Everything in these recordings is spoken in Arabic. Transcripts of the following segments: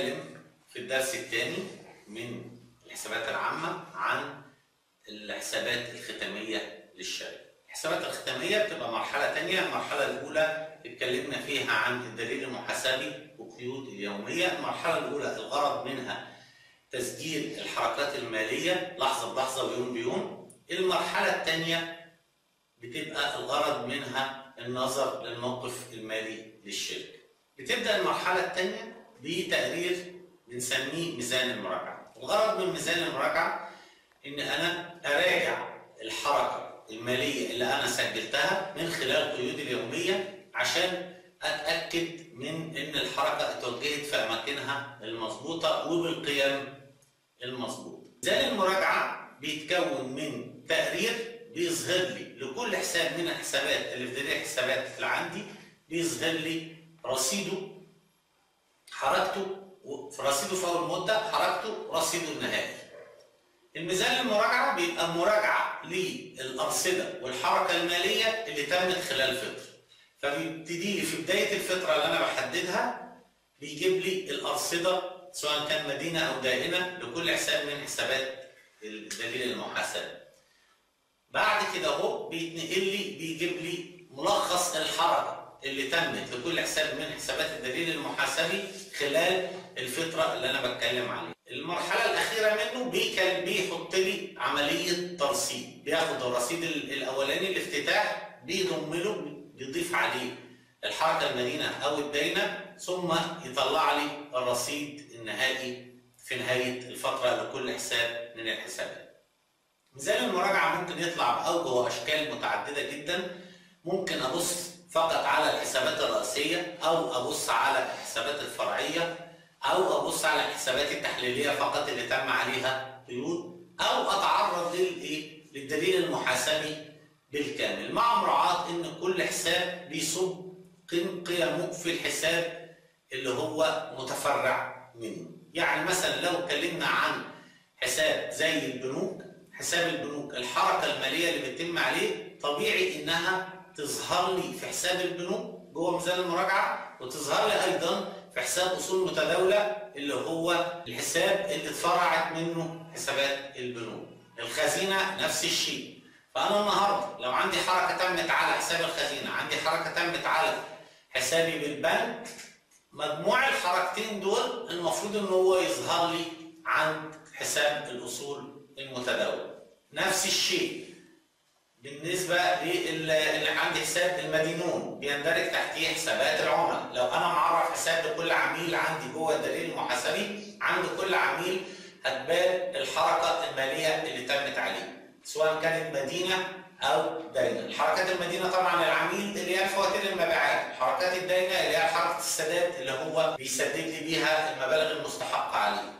هنتكلم في الدرس الثاني من الحسابات العامة عن الحسابات الختامية للشركة. الحسابات الختامية بتبقى مرحلة تانية. المرحلة الأولى اتكلمنا فيها عن الدليل المحاسبي والقيود اليومية. المرحلة الأولى الغرض منها تسجيل الحركات المالية لحظة بلحظة ويوم بيوم. المرحلة الثانية بتبقى الغرض منها النظر للموقف المالي للشركة. بتبدأ المرحلة الثانية بتقرير بنسميه ميزان المراجعة. الغرض من ميزان المراجعة إن أنا أراجع الحركة المالية اللي أنا سجلتها من خلال القيود اليومية عشان أتأكد من إن الحركة اتوجهت في أماكنها المظبوطة وبالقيم المظبوطة. ميزان المراجعة بيتكون من تقرير بيظهر لي لكل حساب من الحسابات اللي في دليل الحسابات اللي عندي، بيظهر لي رصيده، حركته في رصيده في أول مدة، حركته ورصيده النهائي. الميزان المراجعة بيبقى مراجعة للأرصدة والحركة المالية اللي تمت خلال فترة. فبيبتدي لي في بداية الفترة اللي أنا بحددها بيجيب لي الأرصدة سواء كان مدينة أو دائنة لكل حساب من حسابات الدليل المحاسبي. بعد كده اهو بيتنقل لي بيجيب لي ملخص الحركة اللي تمت لكل حساب من حسابات الدليل المحاسبي خلال الفترة اللي أنا بتكلم عليها. المرحلة الأخيرة منه بيحط لي عملية ترصيد، بياخد الرصيد الأولاني الافتتاح بيضم له بيضيف عليه الحركة المدينة أو الداينة ثم يطلع لي الرصيد النهائي في نهاية الفترة لكل حساب من الحسابات. ميزان المراجعة ممكن يطلع بأوجه وأشكال متعددة جدا. ممكن أبص فقط على الحسابات الرئيسية أو أبص على الحسابات الفرعية أو أبص على الحسابات التحليلية فقط اللي تم عليها قيود أو أتعرض للدليل المحاسبي بالكامل مع مراعاة إن كل حساب بيصب قيمه في الحساب اللي هو متفرع منه. يعني مثلا لو اتكلمنا عن حساب زي البنوك، حساب البنوك الحركة المالية اللي بتتم عليه طبيعي إنها تظهر لي في حساب البنوك جوه ميزان المراجعة وتظهر لي أيضا في حساب أصول متداولة اللي هو الحساب اللي اتفرعت منه حسابات البنوك. الخزينة نفس الشيء. فأنا النهاردة لو عندي حركة تمت على حساب الخزينة، عندي حركة تمت على حسابي بالبنك، مجموع الحركتين دول المفروض إن هو يظهر لي عند حساب الأصول المتداولة. نفس الشيء بالنسبة اللي عندي حساب المدينون بيندرج تحتيه حسابات العملاء. لو أنا معرف حساب لكل عميل عندي جوه الدليل المحاسبي، عند كل عميل هتبان الحركة المالية اللي تمت عليه سواء كانت مدينة أو داينة. الحركات المدينة طبعا العميل اللي هي فواتير المبيعات، الحركات الداينة اللي هي حركة السداد اللي هو بيسدد لي بيها المبالغ المستحقة عليه.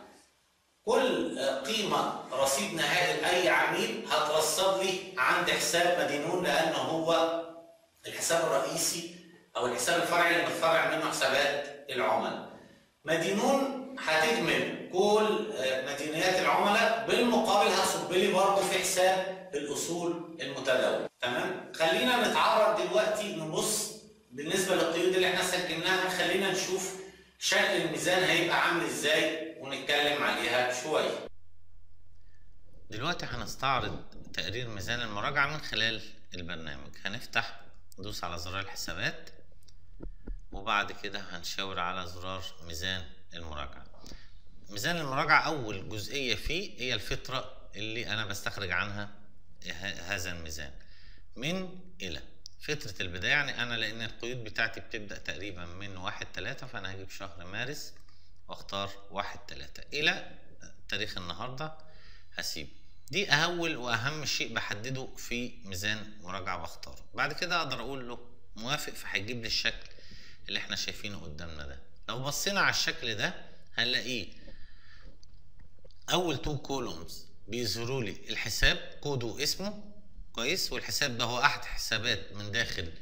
كل قيمة رصيد نهائي لأي عميل هترصد لي عند حساب مدينون لأنه هو الحساب الرئيسي أو الحساب الفرعي اللي متفرع منه حسابات العملاء. مدينون هتجمل كل مديونيات العملاء بالمقابل هتصب لي برضه في حساب الأصول المتداولة. تمام؟ خلينا نتعرض دلوقتي نبص بالنسبة للقيود اللي احنا سجلناها، خلينا نشوف شكل الميزان هيبقى عامل ازاي ونتكلم عليها شوية. دلوقتي هنستعرض تقرير ميزان المراجعة من خلال البرنامج. هنفتح ندوس على زرار الحسابات وبعد كده هنشاور على زرار ميزان المراجعة. ميزان المراجعة أول جزئية فيه هي الفترة اللي أنا بستخرج عنها هذا الميزان من إلى. فترة البداية يعني أنا لأن القيود بتاعتي بتبدأ تقريبا من 1/3 فأنا هجيب شهر مارس واختار 1/3 إلى تاريخ النهاردة هسيبه. دي أول وأهم شيء بحدده في ميزان مراجعة بختاره. بعد كده أقدر أقول له موافق فهيجيب لي الشكل اللي احنا شايفينه قدامنا ده. لو بصينا على الشكل ده هنلاقيه أول 2 كولومز بيظهروا لي الحساب كوده واسمه كويس، والحساب ده هو أحد حسابات من داخل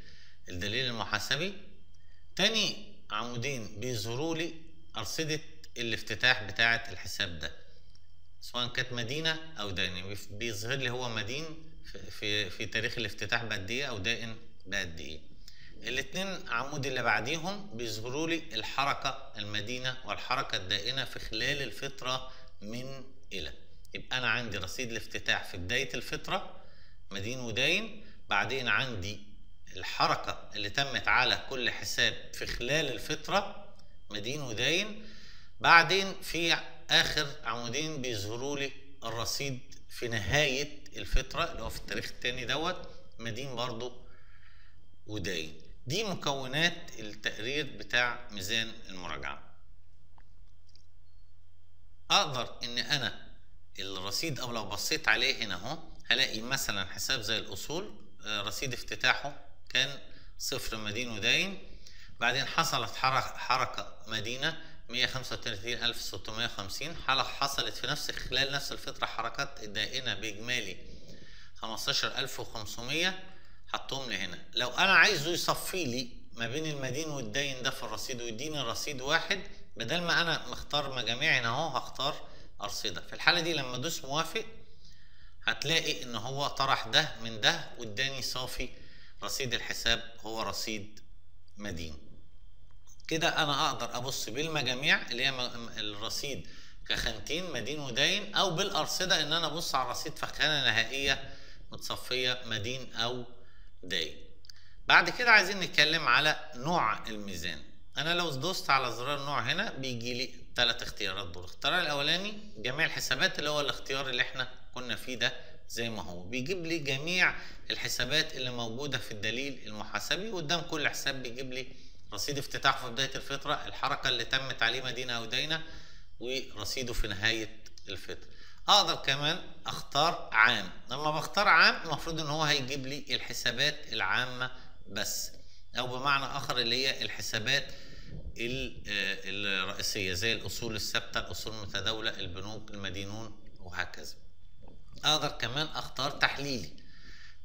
الدليل المحاسبي. تاني عمودين بيظهروا لي أرصدة الافتتاح بتاعة الحساب ده سواء كانت مدينة أو دائن. بيظهر لي هو مدين في تاريخ الافتتاح بقد إيه أو دائن بقد إيه. الاتنين عمود اللي بعديهم بيظهروا لي الحركة المدينة والحركة الدائنة في خلال الفترة من إلى. يبقى أنا عندي رصيد الافتتاح في بداية الفترة مدين وداين، بعدين عندي الحركة اللي تمت على كل حساب في خلال الفترة مدين وداين، بعدين في آخر عمودين بيظهروا لي الرصيد في نهاية الفترة اللي هو في التاريخ التاني دوت مدين برضو وداين. دي مكونات التقرير بتاع ميزان المراجعة. اقدر ان انا الرصيد او لو بصيت عليه هنا اهو هلاقي مثلا حساب زي الاصول رصيد افتتاحه كان 0 مدين وداين، بعدين حصلت حركة مدينة 135,650، حصلت في خلال نفس الفترة حركات دائنة بإجمالي 15,500 حطهم لي هنا. لو أنا عايزه يصفي لي ما بين المدين والداين ده في الرصيد ويديني رصيد واحد، بدل ما أنا مختار مجاميع هنا أهو هختار أرصدة. في الحالة دي لما أدوس موافق هتلاقي إن هو طرح ده من ده واداني صافي رصيد الحساب هو رصيد مدين. كده انا اقدر ابص بالمجاميع اللي هي الرصيد كخانتين مدين وداين، او بالارصده ان انا ابص على الرصيد في خانه نهائيه متصفيه مدين او داين. بعد كده عايزين نتكلم على نوع الميزان. انا لو دوست على زرار نوع هنا بيجي لي 3 اختيارات دول. الاختيار الاولاني جميع الحسابات اللي هو الاختيار اللي احنا كنا فيه ده زي ما هو، بيجيب لي جميع الحسابات اللي موجوده في الدليل المحاسبي، وقدام كل حساب بيجيب لي رصيد افتتاحه في بداية الفترة، الحركة اللي تمت عليه مدينة أو داينة، ورصيده في نهاية الفترة. أقدر كمان أختار عام. لما بختار عام المفروض إن هو هيجيب لي الحسابات العامة بس، أو بمعنى آخر اللي هي الحسابات الرئيسية زي الأصول الثابتة، الأصول المتداولة، البنوك، المدينون، وهكذا. أقدر كمان أختار تحليلي.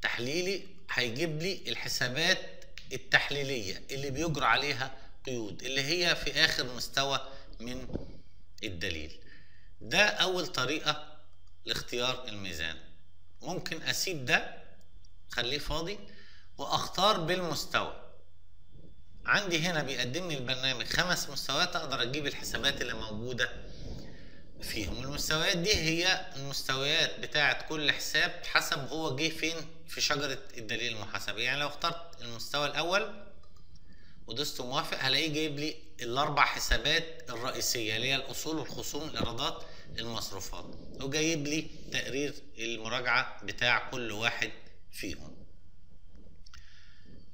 تحليلي هيجيب لي الحسابات التحليلية اللي بيجرى عليها قيود، اللي هي في آخر مستوى من الدليل. ده أول طريقة لاختيار الميزان. ممكن أسيب ده خليه فاضي وأختار بالمستوى. عندي هنا بيقدم لي البرنامج 5 مستويات، أقدر أجيب الحسابات اللي موجودة فيهم. المستويات دي هي المستويات بتاعة كل حساب حسب هو جه فين في شجرة الدليل المحاسبي. يعني لو اخترت المستوى الأول ودوست موافق هلاقيه جايب لي ال4 حسابات الرئيسية اللي هي الأصول والخصوم الإيرادات المصروفات، وجايب لي تقرير المراجعة بتاع كل واحد فيهم.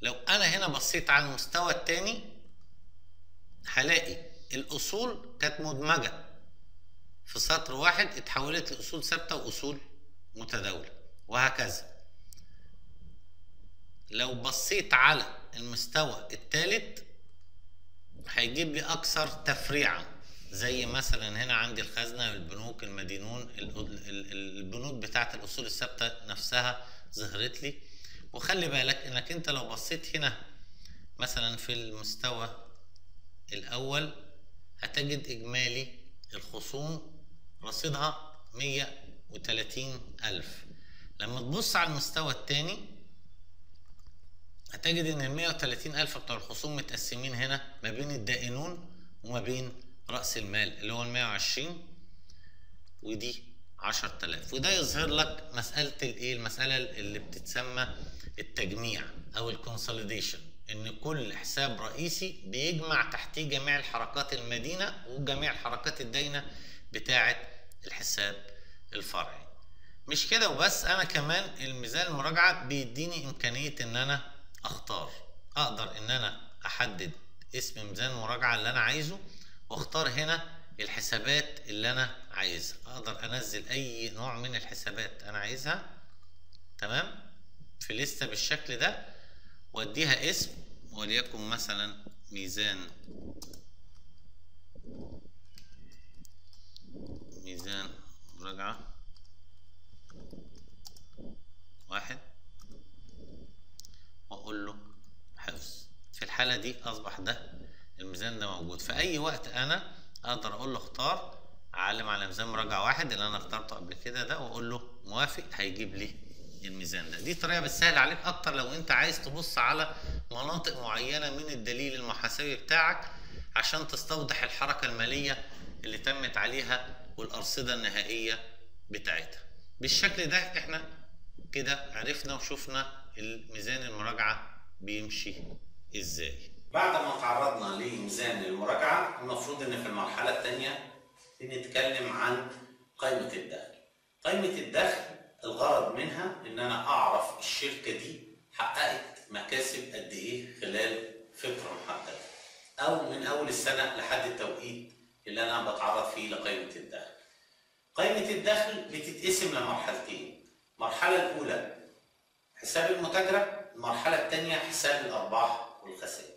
لو أنا هنا بصيت على المستوى الثاني هلاقي الأصول كانت مدمجة في سطر واحد، اتحولت لأصول ثابتة وأصول متداولة وهكذا. لو بصيت على المستوى الثالث هيجيب لي أكثر تفريعا، زي مثلا هنا عندي الخزنة، البنوك، المدينون، البنود بتاعت الأصول الثابتة نفسها ظهرت لي. وخلي بالك إنك أنت لو بصيت هنا مثلا في المستوى الأول هتجد إجمالي الخصوم رصيدها 130,000. لما تبص على المستوى الثاني هتجد ان ال 130,000 بتوع الخصوم متقسمين هنا ما بين الدائنون وما بين رأس المال اللي هو ال 120، ودي 10,000. وده يظهر لك مسألة الايه؟ المسألة اللي بتتسمى التجميع او الكونسوليديشن، ان كل حساب رئيسي بيجمع تحتيه جميع الحركات المدينة وجميع الحركات الداينة بتاعة الحساب الفرعي. مش كده وبس، انا كمان الميزان المراجعة بيديني امكانية ان انا اختار. اقدر ان انا احدد اسم ميزان المراجعة اللي انا عايزه واختار هنا الحسابات اللي انا عايزها. اقدر انزل اي نوع من الحسابات انا عايزها تمام في لستة بالشكل ده واديها اسم، وليكن مثلا ميزان مراجعة 1 واقول له حفظ. في الحالة دي اصبح ده الميزان ده موجود. في اي وقت انا اقدر اقول له اختار، اعلم على ميزان مراجعة 1 اللي انا اخترته قبل كده ده واقول له موافق، هيجيب لي الميزان ده. دي طريقه بتسهل عليك اكتر لو انت عايز تبص على مناطق معينه من الدليل المحاسبي بتاعك عشان تستوضح الحركه الماليه اللي تمت عليها والارصده النهائيه بتاعتها. بالشكل ده احنا كده عرفنا وشفنا الميزان المراجعه بيمشي ازاي. بعد ما تعرضنا لميزان المراجعه، المفروض ان في المرحله الثانيه بنتكلم عن قائمه الدخل. قائمه الدخل الغرض منها ان انا اعرف الشركه دي حققت مكاسب قد ايه خلال فتره محدده، او من اول السنه لحد التوقيت اللي انا بتعرض فيه لقائمه الدخل. قائمه الدخل بتتقسم لمرحلتين. المرحله الاولى حساب المتاجره، المرحله الثانيه حساب الارباح والخسائر.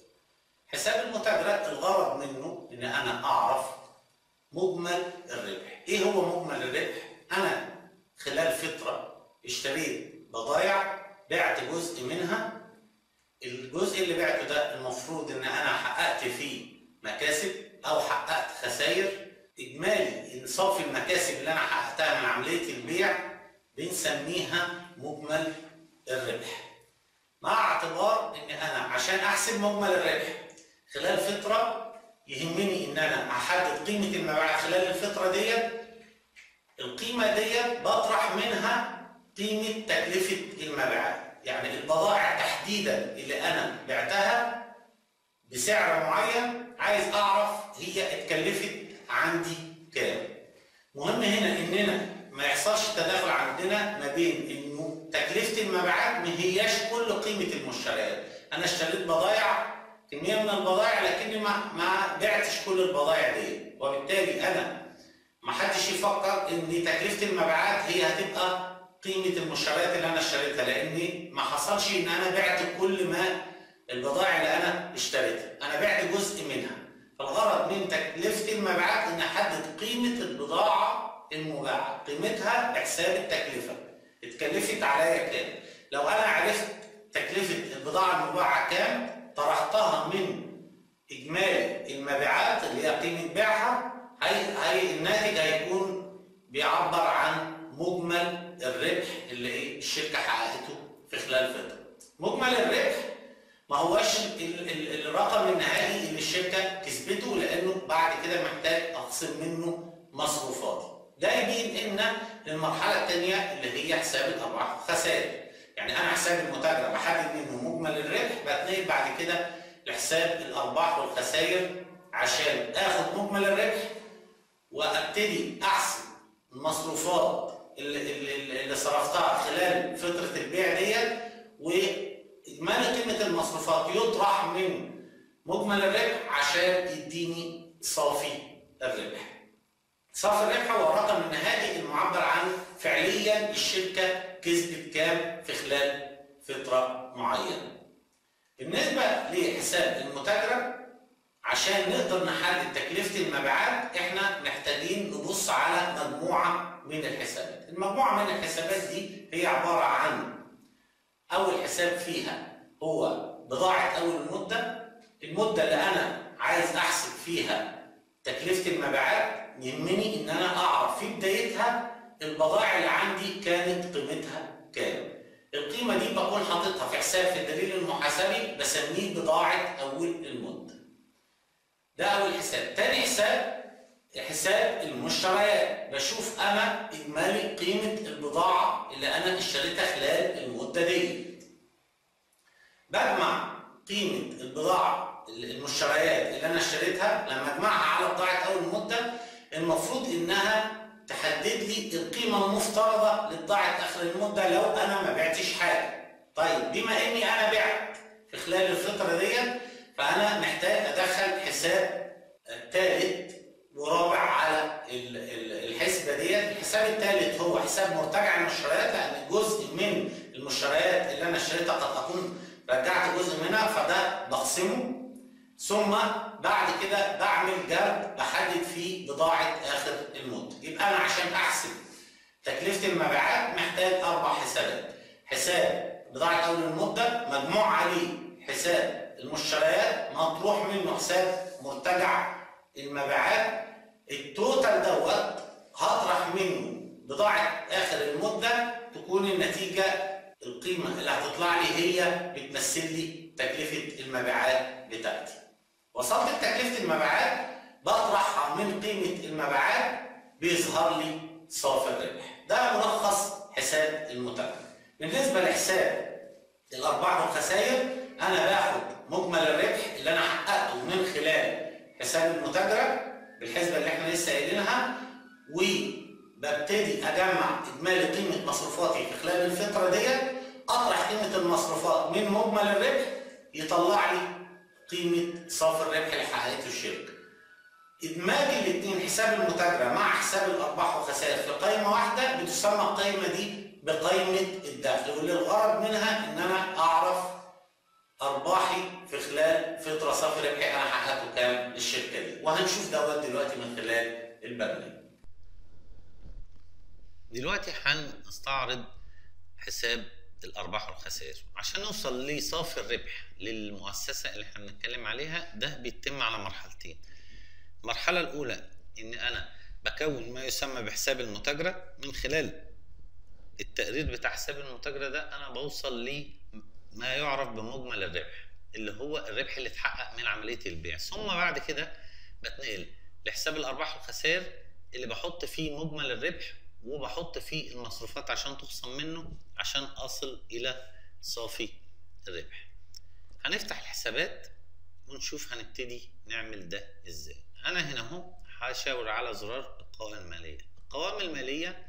حساب المتاجره الغرض منه ان انا اعرف مجمل الربح. ايه هو مجمل الربح؟ انا خلال فتره اشتريت بضايع، بعت جزء منها، الجزء اللي بعته ده المفروض ان انا حققت فيه مكاسب او حققت خسائر. اجمالي انصاف المكاسب اللي انا حققتها من عمليه البيع بنسميها مجمل الربح. مع اعتبار ان انا عشان احسب مجمل الربح خلال فتره يهمني ان انا احدد قيمه المبيعات خلال الفتره ديت. القيمه ديت بطرح منها قيمه تكلفه المبيعات، يعني البضائع تحديدا اللي انا بعتها بسعر معين عايز اعرف هي اتكلفت عندي كام. مهم هنا اننا ما يحصلش تداخل عندنا ما بين انه تكلفه المبيعات ما هياش كل قيمه المشتريات. انا اشتريت بضائع، كميه من البضائع، لكني ما بعتش كل البضائع دي، وبالتالي انا ما حدش يفكر ان تكلفه المبيعات هي هتبقى قيمه المشتريات اللي انا اشتريتها، لاني ما حصلش ان انا بعت كل ما البضائع اللي انا اشتريتها، انا بعت جزء منها. فالغرض من تكلفه المبيعات ان احدد قيمه البضاعه المباعه، قيمتها بحساب التكلفه، اتكلفت عليا كام. لو انا عرفت تكلفه البضاعه المباعه كام، طرحتها من اجمالي المبيعات اللي هي قيمه بيعها، الناتج هيكون بيعبر عن مجمل الربح اللي الشركه حققته في خلال فتره. مجمل الربح ما هوش الرقم النهائي اللي الشركه كسبته، لانه بعد كده محتاج اخصم منه مصروفاتي. ده يبين للمرحله الثانيه اللي هي حساب الارباح والخسائر. يعني انا حساب المتاجره بحدد منه مجمل الربح، بتنقل بعد كده لحساب الارباح والخسائر عشان اخد مجمل الربح وابتدي احسب المصروفات اللي صرفتها خلال فتره البيع ديت، واجمالي قيمه المصروفات يطرح من مجمل الربح عشان يديني صافي الربح. صافي الربح هو الرقم النهائي المعبر عن فعليا الشركه كسبت كام في خلال فتره معينه. بالنسبه لحساب المتاجره، عشان نقدر نحدد تكلفه المبيعات احنا محتاجين نبص على مجموعه من الحسابات. المجموعه من الحسابات دي هي عباره عن اول حساب فيها هو بضاعه اول المده اللي انا عايز احسب فيها تكلفه المبيعات. يهمني ان انا اعرف في بدايتها البضائع اللي عندي كانت قيمتها كام. القيمه دي بكون حاططها في حساب في الدليل المحاسبي بسميه بضاعه اول المده. ده اول حساب. تاني حساب المشتريات، بشوف انا اجمالي قيمه البضاعه اللي انا اشتريتها خلال المده دي. بجمع قيمه البضاعه المشتريات اللي انا اشتريتها، لما اجمعها على بضاعه اول مده المفروض انها تحدد لي القيمه المفترضه لبضاعه اخر المده لو انا ما بعتش حاجه. طيب بما اني انا بعت في خلال الفتره ديت، فانا محتاج ادخل حساب ثالث ورابع على الحسبه ديت. الحساب الثالث هو حساب مرتجع المشتريات، لان جزء من المشتريات اللي انا اشتريتها قد اكون رجعت جزء منها، فده بقسمه. ثم بعد كده بعمل جرد بحدد فيه بضاعه اخر المده. يبقى انا عشان احسب تكلفه المبيعات محتاج 4 حسابات: حساب بضاعه اول المده مجموع عليه حساب المشتريات مطروح منه حساب مرتجع المبيعات. التوتال دوت هطرح منه بضاعه اخر المده، تكون النتيجه القيمة اللي هتطلع لي هي بتمثل لي تكلفة المبيعات بتاعتي. وصلت لتكلفة المبيعات بطرحها من قيمة المبيعات بيظهر لي صافي الربح. ده ملخص حساب المتاجرة. بالنسبة لحساب الأرباح والخسائر أنا باخد مجمل الربح اللي أنا حققته من خلال حساب المتاجرة بالحسبة اللي احنا لسه قايلينها، وببتدي أجمع إجمالي قيمة مصروفاتي في خلال الفترة ديت، أطرح قيمة المصروفات من مجمل الربح يطلع لي قيمة صافي الربح اللي حققته الشركة. إدماج الاثنين حساب المتاجرة مع حساب الأرباح والخسائر في قائمة واحدة بتسمى القائمة دي بقائمة الدخل، واللي الغرض منها إن أنا أعرف أرباحي في خلال فترة صافي ربحي أنا حققته كام للشركة دي، وهنشوف دوت دلوقتي من خلال البرنامج. دلوقتي هنستعرض حساب الأرباح والخسائر. عشان نوصل لصافي الربح للمؤسسة اللي احنا بنتكلم عليها، ده بيتم على مرحلتين. المرحلة الأولى إن أنا بكون ما يسمى بحساب المتاجرة. من خلال التقرير بتاع حساب المتاجرة ده أنا بوصل لما يعرف بمجمل الربح، اللي هو الربح اللي اتحقق من عملية البيع. ثم بعد كده بتنقل لحساب الأرباح والخسائر اللي بحط فيه مجمل الربح وبحط فيه المصروفات عشان تخصم منه عشان أصل إلى صافي الربح. هنفتح الحسابات ونشوف هنبتدي نعمل ده إزاي. أنا هنا أهو هشاور على زرار القوائم المالية. القوائم المالية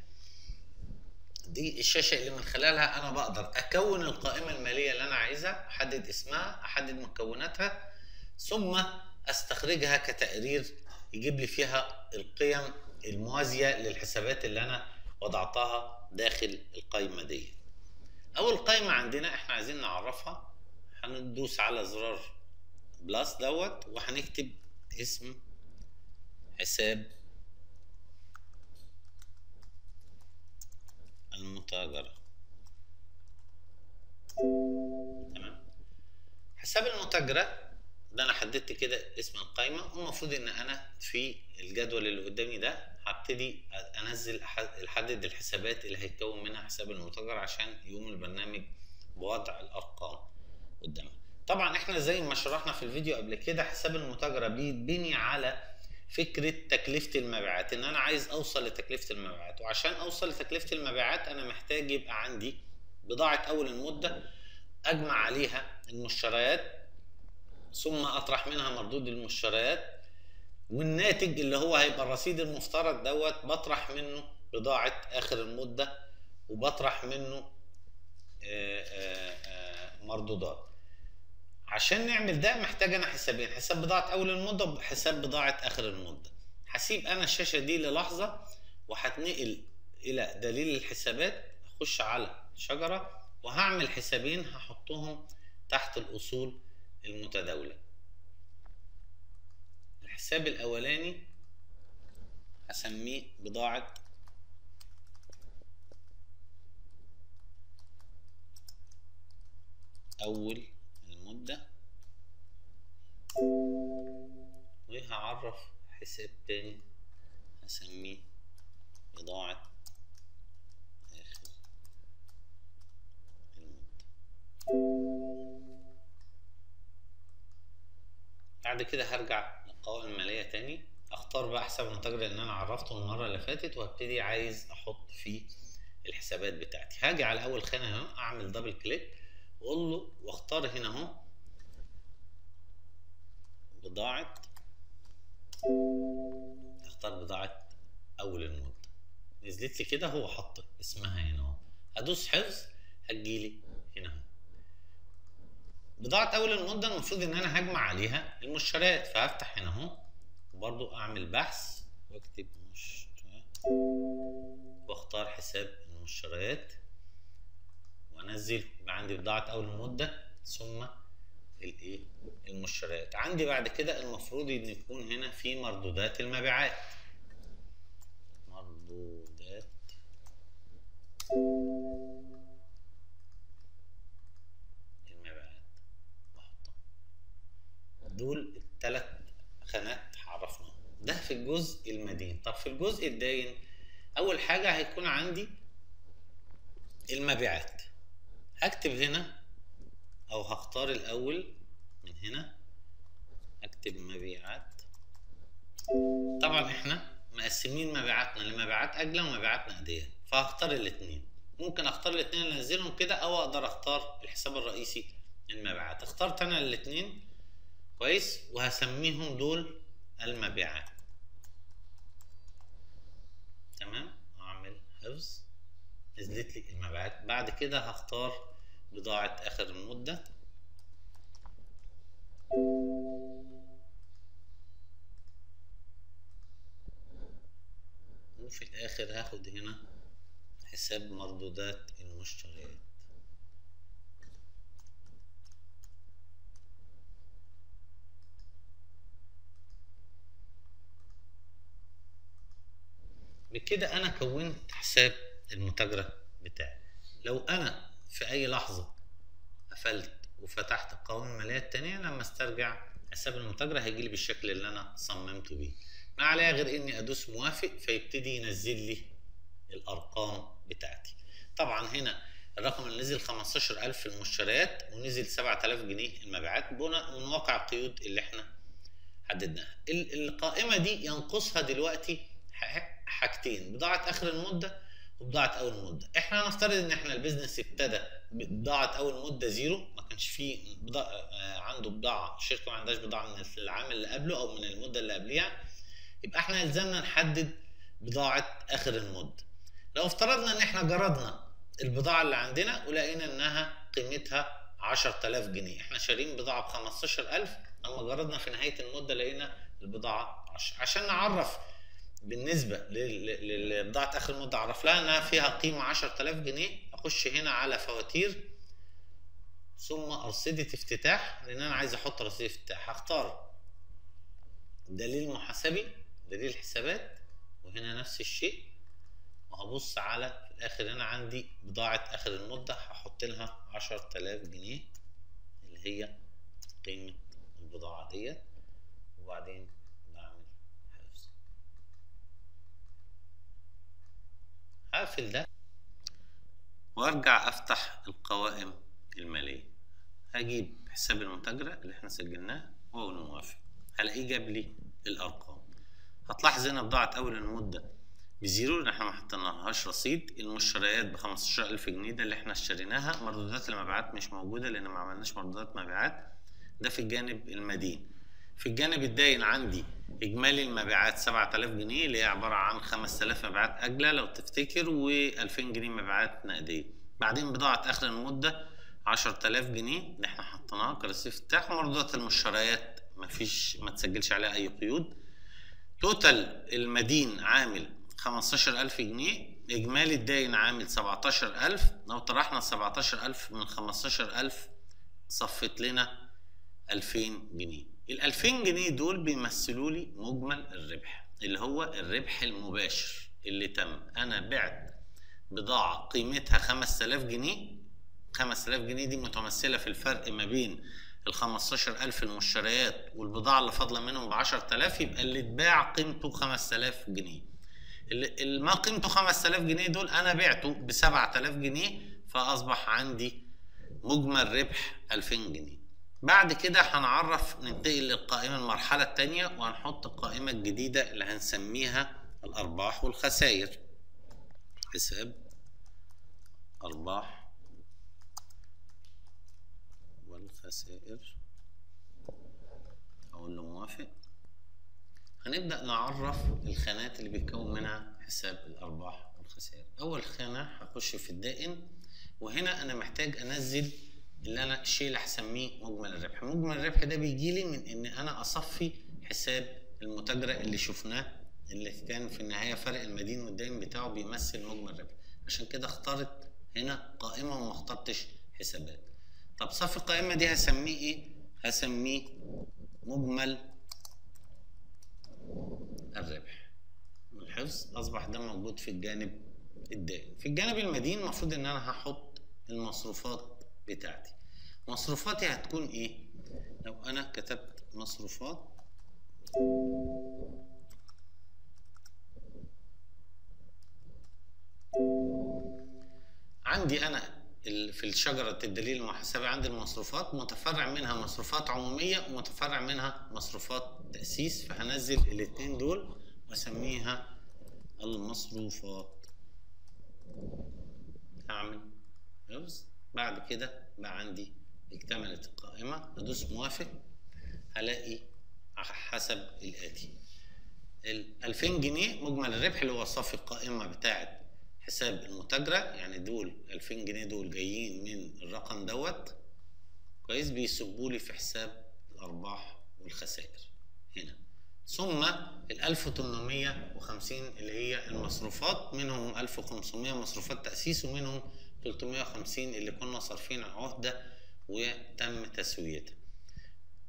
دي الشاشة اللي من خلالها أنا بقدر أكون القائمة المالية اللي أنا عايزها، أحدد اسمها، أحدد مكوناتها، ثم أستخرجها كتقرير يجيب لي فيها القيم الموازية للحسابات اللي أنا وضعتها داخل القائمة دي. أول قائمة عندنا إحنا عايزين نعرفها، هندوس على زرار بلس دوت وهنكتب اسم حساب المتاجرة. تمام. حساب المتاجرة ده انا حددت كده اسم القائمة، والمفروض ان انا في الجدول اللي قدامي ده هبتدي انزل احدد الحسابات اللي هيتكون منها حساب المتاجرة عشان يقوم البرنامج بوضع الارقام قدامنا. طبعا احنا زي ما شرحنا في الفيديو قبل كده، حساب المتاجرة بيتبني على فكرة تكلفة المبيعات، ان انا عايز اوصل لتكلفة المبيعات، وعشان اوصل لتكلفة المبيعات انا محتاج يبقى عندي بضاعة اول المدة اجمع عليها المشتريات، ثم اطرح منها مردود المشتريات، والناتج اللي هو هيبقى الرصيد المفترض دوت بطرح منه بضاعة اخر المدة وبطرح منه مردودات. عشان نعمل ده محتاج انا حسابين، حساب بضاعة اول المدة وحساب بضاعة اخر المدة. هسيب انا الشاشة دي للحظة وهتنقل الى دليل الحسابات، اخش على شجرة وهعمل حسابين هحطهم تحت الاصول المتداولة. الحساب الاولاني هسميه بضاعة اول المدة، وهعرف حساب تاني هسميه بضاعة آخر المدة. بعد كده هرجع للقوائم المالية تاني، اختار بقى حساب المتاجرة لان انا عرفته المرة اللي فاتت، وهبتدي عايز احط فيه الحسابات بتاعتي. هاجي على اول خانة هنا اعمل دبل كليك واقول له واختار هنا اهو بضاعة، اختار بضاعة اول المدة، نزلت لي كده هو حط اسمها هنا اهو. ادوس حفظ هتجيلي هنا اهو بضاعة اول المدة، المفروض ان انا هجمع عليها المشتريات، فهفتح هنا اهو وبرضو اعمل بحث واكتب مشتريات واختار حساب المشتريات وانزل، يبقى عندي بضاعة اول المدة ثم الايه المشتريات. عندي بعد كده المفروض ان يكون هنا في مردودات المبيعات، مردودات المبيعات بحطها. دول الثلاث خانات عرفناهم، ده في الجزء المدين. طب في الجزء الداين اول حاجة هيكون عندي المبيعات. هكتب هنا او هختار الاول من هنا اكتب مبيعات. طبعا احنا مقسمين مبيعاتنا لمبيعات اجله ومبيعات نقديه، فهختار الاثنين. ممكن اختار الاثنين انزلهم كده، او اقدر اختار الحساب الرئيسي المبيعات. اخترت انا الاثنين كويس، وهسميهم دول المبيعات. تمام، اعمل حفظ، نزلت لي المبيعات. بعد كده هختار بضاعة اخر المدة، وفي الاخر هاخد هنا حساب مردودات المشتريات. بكده انا كونت حساب المتاجرة بتاعي. لو انا في اي لحظة قفلت وفتحت القوائم المالية التانية، لما استرجع حساب المتاجرة هيجيلي بالشكل اللي انا صممته بيه. ما عليا غير اني ادوس موافق فيبتدي ينزل لي الارقام بتاعتي. طبعا هنا الرقم اللي نزل 15,000 في المشتريات، ونزل 7,000 جنيه المبيعات بناء من واقع القيود اللي احنا حددناها. القائمة دي ينقصها دلوقتي حاجتين: بضاعة اخر المدة وبضاعة اول المدة. احنا هنفترض ان احنا البيزنس ابتدى بضاعة اول مدة زيرو، ما كانش فيه عنده بضاعة، الشركة ما عندهاش بضاعة من العام اللي قبله او من المدة اللي قبليها، يبقى احنا يلزمنا نحدد بضاعة اخر المدة. لو افترضنا ان احنا جردنا البضاعة اللي عندنا ولقينا انها قيمتها 10,000 جنيه، احنا شارين بضاعة ب 15,000، اما جردنا في نهاية المدة لقينا البضاعة 10. عشان نعرف بالنسبة لبضاعة اخر المدة، اعرف لها انها فيها قيمة 10,000 جنيه، اخش هنا على فواتير ثم ارصدة افتتاح، لان انا عايز احط رصيد افتتاح. هختار دليل محاسبي، دليل حسابات، وهنا نفس الشيء، وهبص على في الاخر هنا عندي بضاعة اخر المدة، هحط لها 10,000 جنيه اللي هي قيمة البضاعة ديت، وبعدين بعمل حفظ. هقفل ده وارجع افتح القوائم المالية. هجيب حساب المتاجرة اللي احنا سجلناه واقول موافق، هلاقيه جاب لي الارقام. هتلاحظ هنا بضاعة اول المدة بزيرو لان احنا ما حطيناهاش رصيد. المشتريات ب 15,000 جنيه ده اللي احنا اشتريناها. مردودات المبيعات مش موجودة لان ما عملناش مردودات مبيعات، ده في الجانب المدين. في الجانب الداين عندي اجمالي المبيعات 7,000 جنيه اللي هي عبارة عن 5,000 مبيعات اجلة لو تفتكر، و2000 جنيه مبيعات نقدية. بعدين بضاعة اخر المدة 10,000 جنيه اللي احنا حطيناها كرصيد افتتاح. مردودات المشتريات ما تسجلش عليها اي قيود. توتال المدين عامل 15,000 جنيه، اجمالي الداين عامل 17,000. لو طرحنا 17,000 من 15,000 صفت لنا 2,000 جنيه. ال 2,000 جنيه دول بيمثلوا لي مجمل الربح، اللي هو الربح المباشر اللي تم. انا بعت بضاعة قيمتها 5,000 جنيه. 5,000 جنيه دي متمثلة في الفرق ما بين ال 15,000 المشتريات والبضاعة اللي فاضلة منهم ب 10,000، يبقى اللي اتباع قيمته 5,000 جنيه. اللي ما قيمته 5,000 جنيه دول أنا بعته ب 7,000 جنيه، فأصبح عندي مجمل ربح 2,000 جنيه. بعد كده هنعرف ننتقل للقائمة المرحلة الثانية، وهنحط القائمة الجديدة اللي هنسميها الأرباح والخسائر. حساب أرباح والخسائر، أقول له موافق. هنبدأ نعرف الخانات اللي بيتكون منها حساب الأرباح والخسائر. أول خانة هخش في الدائن، وهنا أنا محتاج أنزل اللي أنا الشيء اللي هسميه مجمل الربح. مجمل الربح ده بيجيلي من إن أنا أصفي حساب المتاجرة اللي شفناه، اللي كان في النهاية فرق المدين والدائن بتاعه بيمثل مجمل الربح. عشان كده اخترت هنا قائمة وما اخترتش حسابات. طب صف القائمة دي هسميه إيه؟ هسميه مجمل الربح. والحفظ أصبح ده موجود في الجانب الدائن. في الجانب المدين المفروض إن أنا هحط المصروفات بتاعتي. مصروفاتي هتكون إيه؟ لو أنا كتبت مصروفات عندي أنا في الشجرة الدليل المحاسبي عندي المصروفات متفرع منها مصروفات عمومية ومتفرع منها مصروفات تأسيس، فهنزل الاتنين دول واسميها المصروفات. هعمل حفظ. بعد كده بقى عندي اكتملت القائمة، ادوس موافق هلاقي حسب الآتي: 2000 جنيه مجمل الربح اللي هو صافي القائمة بتاعت حساب المتاجرة، يعني دول 2000 جنيه دول جايين من الرقم دوت كويس، بيصبوا لي في حساب الأرباح والخسائر هنا. ثم 1850 اللي هي المصروفات، منهم 1500 مصروفات تأسيس ومنهم 350 اللي كنا صارفين عهدة وتم تسويتها.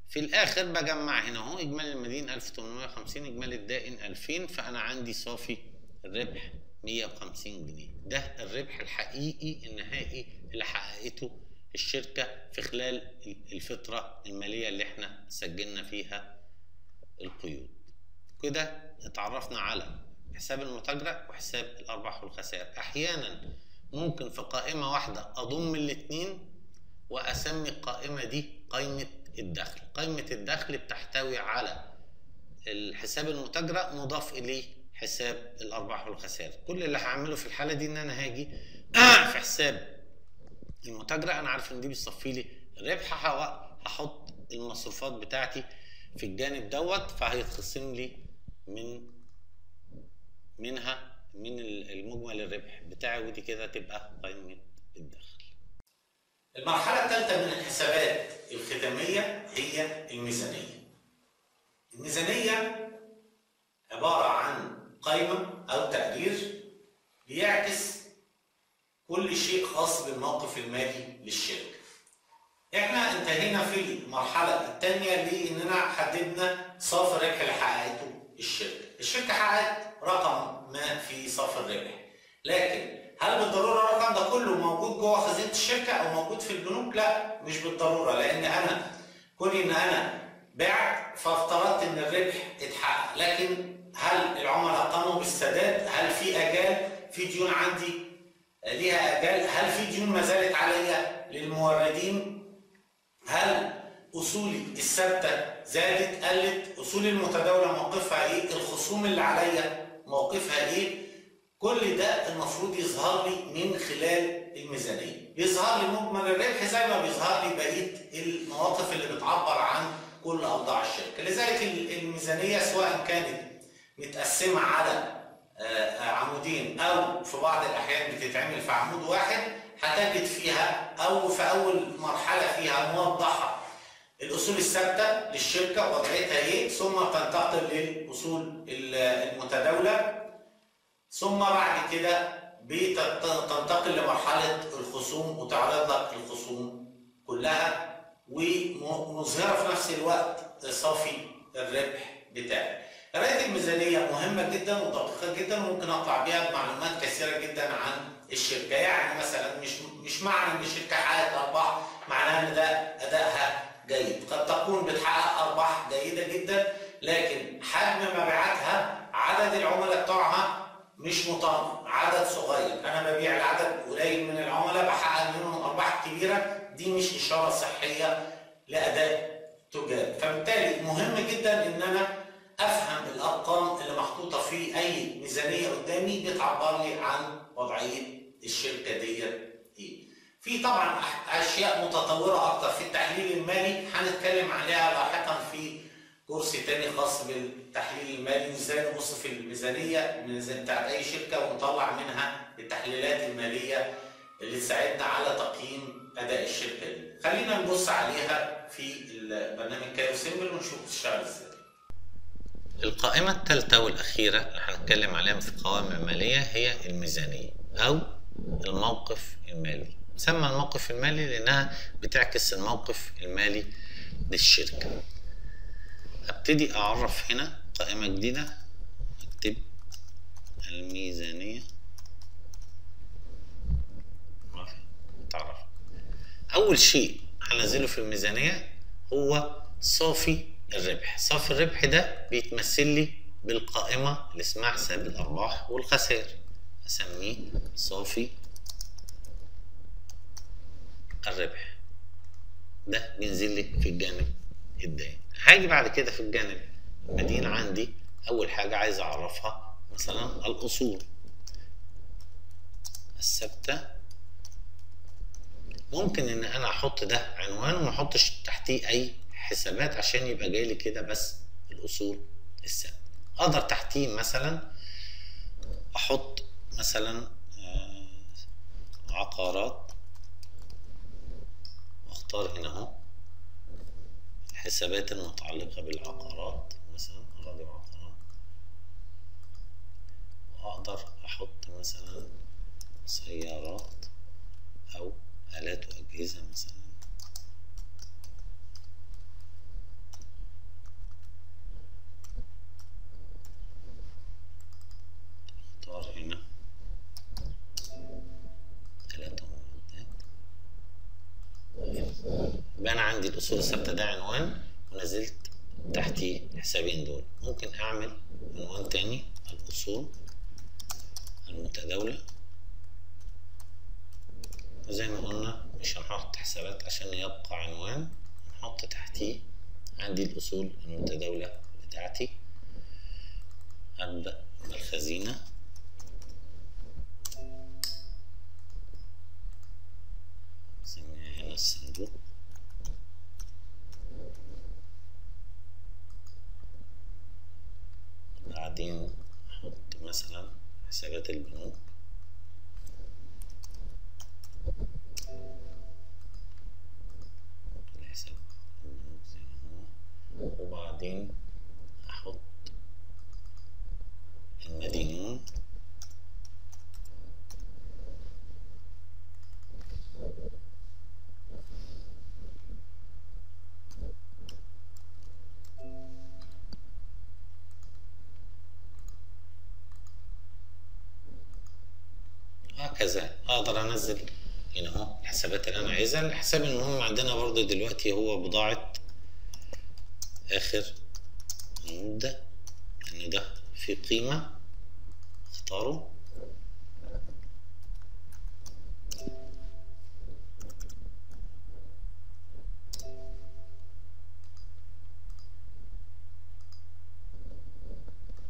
في الآخر بجمع هنا اهو إجمالي المدين 1850 إجمالي الدائن 2000، فأنا عندي صافي الربح 150 جنيه. ده الربح الحقيقي النهائي اللي حققته الشركة في خلال الفترة المالية اللي احنا سجلنا فيها القيود. كده اتعرفنا على حساب المتاجرة وحساب الأرباح والخسائر. أحيانا ممكن في قائمة واحدة أضم الاتنين وأسمي القائمة دي قائمة الدخل. قائمة الدخل بتحتوي على الحساب المتاجرة مضاف إليه حساب الأرباح والخسائر. كل اللي هعمله في الحالة دي إن أنا هاجي في حساب المتاجرة، أنا عارف إن دي بتصفي لي الربح، هحط المصروفات بتاعتي في الجانب دوت، فهيتخصم لي منها من المجمل الربح بتاعي، ودي كده تبقى قائمة الدخل. المرحلة الثالثة من الحسابات الختامية هي الميزانية. الميزانية عبارة عن قائمة أو تقرير بيعكس كل شيء خاص بالموقف المالي للشركة. احنا انتهينا في المرحلة الثانية لأننا حددنا صافي الربح اللي حققته الشركة. الشركة حققت رقم ما في صافي الربح، لكن هل بالضرورة الرقم ده كله موجود جوه خزينة الشركة أو موجود في البنوك؟ لا، مش بالضرورة، لأن أنا كوني إن أنا بعت فافترضت إن الربح اتحقق، لكن هل العملاء قاموا بالسداد؟ هل في آجال؟ في ديون عندي ليها آجال؟ هل في ديون ما زالت عليا للموردين؟ هل أصولي الثابتة زادت قلت؟ أصولي المتداولة موقفها إيه؟ الخصوم اللي عليا موقفها إيه؟ كل ده المفروض يظهر لي من خلال الميزانية. بيظهر لي مجمل الربح زي ما بيظهر لي بقية المواقف اللي بتعبر عن كل أوضاع الشركة. لذلك الميزانية سواء كانت متقسمة على عمودين أو في بعض الأحيان بتتعمل في عمود واحد، هتجد فيها أو في أول مرحلة فيها موضحة الأصول الثابتة للشركة وضعيتها إيه، ثم تنتقل للأصول المتداولة، ثم بعد كده بتنتقل لمرحلة الخصوم وتعرض لك الخصوم كلها ومظهرة في نفس الوقت صافي الربح بتاعك. قراءة الميزانية مهمة جدا ودقيقة جدا، وممكن أطلع بيها بمعلومات كثيرة جدا عن الشركة. يعني مثلا مش معنى إن الشركة حققت أرباح معناها إن ده أدائها جيد. قد تكون بتحقق أرباح جيدة جدا لكن حجم مبيعاتها عدد العملاء بتوعها مش مطمئن، عدد صغير، انا ببيع لعدد قليل من العملاء بحقق منهم ارباح كبيره، دي مش اشاره صحيه لاداء تجاري. فبالتالي مهم جدا ان انا افهم الارقام اللي محطوطه في اي ميزانيه قدامي بتعبر لي عن وضعيه الشركه ديت ايه. في طبعا اشياء متطوره اكتر في التحليل المالي هنتكلم عليها لاحقا في كورس تاني خاص بالتحليل المالي، وازاي نبص في الميزانيه بتاعت اي شركه ونطلع منها التحليلات الماليه اللي تساعدنا على تقييم اداء الشركه دي. خلينا نبص عليها في البرنامج كايرو سيمبل ونشوف تشتغل ازاي. القائمة الثالثة والأخيرة اللي هنتكلم عليها في القوائم المالية هي الميزانية أو الموقف المالي. تسمى الموقف المالي لأنها بتعكس الموقف المالي للشركة. ابتدي اعرف هنا قائمة جديدة، اكتب الميزانية، تعرف اول شيء هنزله في الميزانية هو صافي الربح. صافي الربح ده بيتمثل لي بالقائمة اللي اسمها حساب الارباح والخسائر، اسميه صافي الربح. ده بينزل لي في الجانب الدائن. هاجي بعد كده في الجانب المدين، عندي اول حاجه عايز اعرفها مثلا الاصول الثابته. ممكن ان انا احط ده عنوان وما احطش تحتيه اي حسابات عشان يبقى جاي لي كده بس الاصول الثابته. اقدر تحتيه مثلا احط مثلا عقارات، واختار هنا اهو الحسابات المتعلقه بالعقارات، مثلا اراضي وعقارات. واقدر احط مثلا سيارات او آلات وأجهزة مثلا. اختار هنا آلات ومعدات. يبقى أنا عندي الأصول الثابتة ده عنوان، ونزلت تحتيه الحسابين دول. ممكن أعمل عنوان تاني الأصول المتداولة، وزي ما قلنا مش هنحط حسابات عشان يبقى عنوان، نحط تحتيه عندي الأصول المتداولة بتاعتي. أبدأ بالخزينة، نسميها هنا الصندوق. بعدين أحط مثلا حسابات البنوك، حساب البنوك زي ما هو. وبعدين أحط المدينون، هكذا. اقدر انزل هنا اهو الحسابات اللي انا عايزها. الحساب المهم عندنا برضو دلوقتي هو بضاعة اخر المدة، لان ده في قيمة اختاره.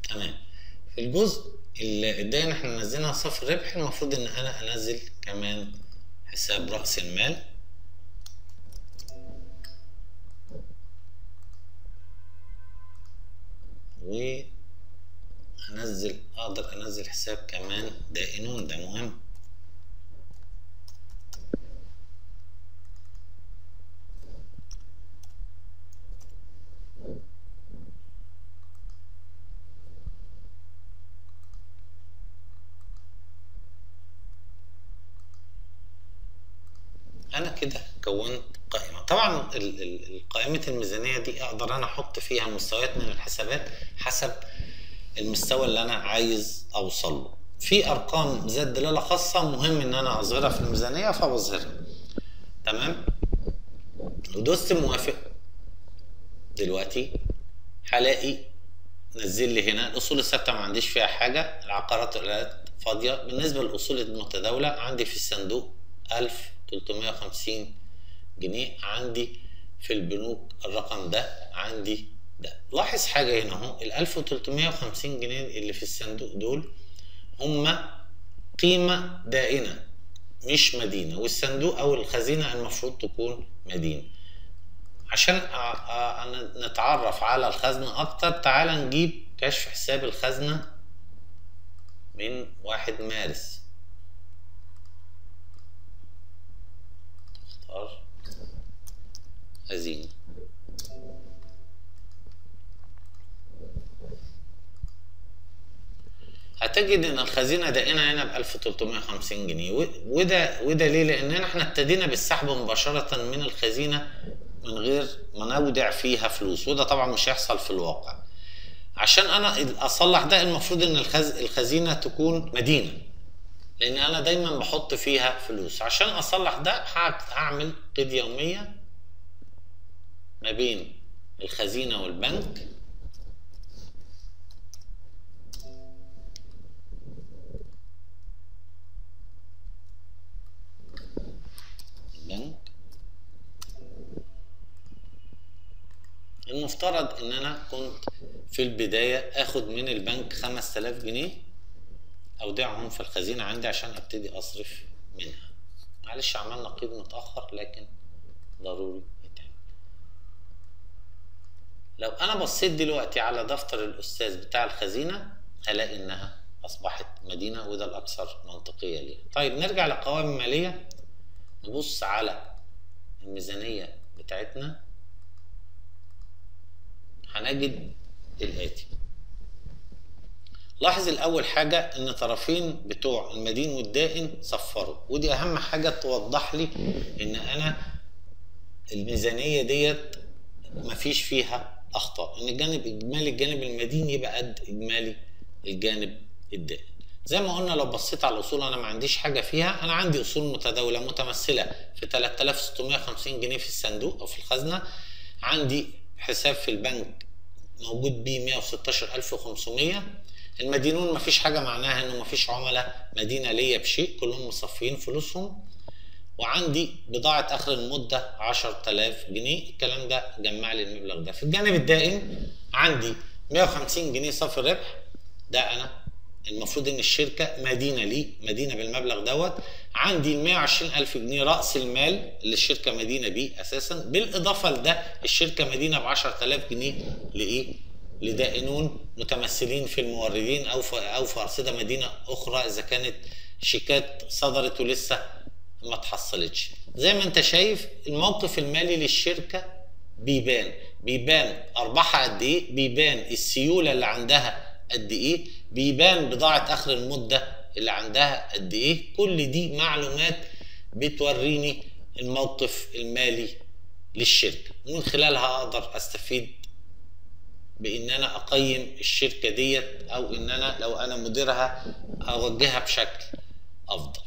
تمام. في الجزء الداين احنا نزلنا صفر ربح، المفروض ان انا انزل كمان حساب رأس المال. اقدر انزل حساب كمان دائنون، ده مهم. انا كده كونت قائمة. طبعا قائمة الميزانية دي اقدر انا احط فيها مستويات من الحسابات حسب المستوى اللي انا عايز اوصل له. في ارقام ذات دلالة خاصة مهم ان انا اظهرها في الميزانية فبظهرها. تمام. ودوست موافق. دلوقتي هلاقي نزل لي هنا الاصول الثابتة ما عنديش فيها حاجة، العقارات والآلات فاضية. بالنسبة للاصول المتداولة عندي في الصندوق 1350 جنيه، عندي في البنوك الرقم ده، عندي ده. لاحظ حاجة هنا اهو، ال 1350 جنيه اللي في الصندوق دول هما قيمة دائنة مش مدينة، والصندوق أو الخزينة المفروض تكون مدينة. عشان نتعرف على الخزنة أكتر، تعال نجيب كشف حساب الخزنة من 1 مارس. اختار خزينة. هتجد ان الخزينه دائنه هنا ب 1350 جنيه، وده ليه؟ لان احنا ابتدينا بالسحب مباشره من الخزينه من غير ما نودع فيها فلوس، وده طبعا مش هيحصل في الواقع. عشان انا اصلح ده المفروض ان الخزينه تكون مدينه، لان انا دايما بحط فيها فلوس. عشان اصلح ده هعمل قيد يوميه ما بين الخزينه والبنك. البنك المفترض ان انا كنت في البداية اخد من البنك 5000 جنيه اودعهم في الخزينة عندي عشان ابتدي اصرف منها. معلش عملنا قيد متأخر لكن ضروري يتعمل. لو انا بصيت دلوقتي على دفتر الاستاذ بتاع الخزينة هلاقي انها اصبحت مدينة، وده الاكثر منطقية ليها. طيب نرجع للقوائم المالية، نبص على الميزانية بتاعتنا، هنجد الآتي. لاحظ الأول حاجة إن طرفين بتوع المدين والدائن صفروا، ودي أهم حاجة توضح لي إن أنا الميزانية ديت مفيش فيها أخطاء، إن الجانب إجمالي الجانب المدين يبقى قد إجمالي الجانب الدائن. زي ما قلنا لو بصيت على الأصول أنا ما عنديش حاجة فيها، أنا عندي أصول متداولة متمثلة في 3650 جنيه في الصندوق أو في الخزنة، عندي حساب في البنك موجود بيه 116500. المدينون مفيش حاجة معناها إنه مفيش عملاء مدينة ليا بشيء، كلهم مصفيين فلوسهم. وعندي بضاعة آخر المدة 10000 جنيه، الكلام ده جمع لي المبلغ ده. في الجانب الدائن عندي 150 جنيه صافي الربح، ده أنا المفروض ان الشركه مدينه لي، مدينه بالمبلغ دوت. عندي 120000 جنيه راس المال اللي الشركه مدينه بيه اساسا، بالاضافه لده الشركه مدينه ب 10000 جنيه لايه؟ لدائنون متمثلين في الموردين او في ارصده مدينه اخرى اذا كانت شيكات صدرت ولسه ما اتحصلتش. زي ما انت شايف الموقف المالي للشركه بيبان ارباحها قد ايه، بيبان السيوله اللي عندها قد ايه، بيبان بضاعة اخر المدة اللي عندها قد ايه. كل دي معلومات بتوريني الموقف المالي للشركة، ومن خلالها اقدر استفيد بان انا اقيم الشركة ديت، او ان انا لو انا مديرها اوجهها بشكل افضل.